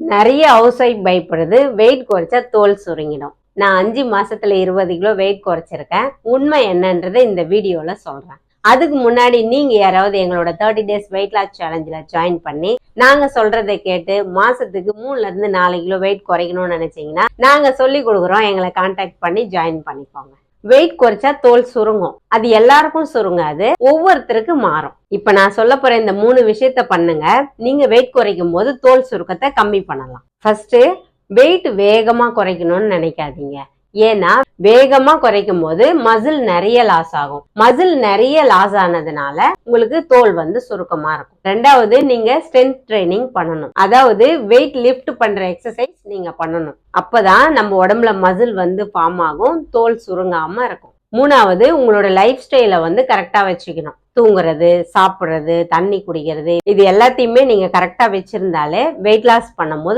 நிறைய house wife பயப்படுது wait குறைச்சா தோல் சுருங்கிடும். நான் 5 மாசத்துல 20 கிலோ வெயிட் குறைச்சிருக்கேன். உண்மை என்னன்றதை இந்த வீடியோல சொல்றேன். அதுக்கு முன்னாடி நீங்க யாராவது எங்களோட 30 days வெயிட் லாஸ் சேலஞ்சில் ஜாயின் பண்ணி நாங்க சொல்றதை கேட்டு மாசத்துக்கு 3ல இருந்து 4 கிலோ வெயிட் குறைக்கணும்னு நினைச்சீங்கன்னா நாங்க சொல்லி கொடுக்குறோம். எங்களை கான்டாக்ட் பண்ணி ஜாயின் பண்ணிக்கோங்க. வெயிட் குறைச்சா தோல் சுருங்கும். அது எல்லாருக்கும் சுருங்காது, ஒவ்வொருத்தருக்கு மாறும். இப்ப நான் சொல்ல போற இந்த 3 விஷயத்த பண்ணுங்க. நீங்க வெயிட் குறைக்கும் போது தோல் சுருக்கத்தை கம்மி பண்ணலாம். ஃபர்ஸ்ட், வெயிட் வேகமா குறைக்கணும்னு நினைக்காதீங்க. ஏன்னா வேகமா குறைக்கும் போது மசில் நிறைய லாஸ் ஆகும். மசில் நிறைய லாஸ் ஆனதுனால உங்களுக்கு தோல் சுருக்கமா இருக்கும். ரெண்டாவது, நீங்க ஸ்ட்ரென்த் ட்ரைனிங் பண்ணணும். அதாவது வெயிட் லிஃப்ட் பண்ற எக்ஸசைஸ் நீங்க பண்ணணும். அப்பதான் நம்ம உடம்புல மசில் ஃபார்ம் ஆகும், தோல் சுருங்காம இருக்கும். மூணாவது, உங்களோட லைஃப் ஸ்டைல கரெக்டா வச்சுக்கணும். தூங்குறது, சாப்பிடுறது, தண்ணி குடிக்கிறது, இது எல்லாத்தையுமே நீங்க கரெக்டா வச்சிருந்தாலே வெயிட் லாஸ் பண்ணும் போது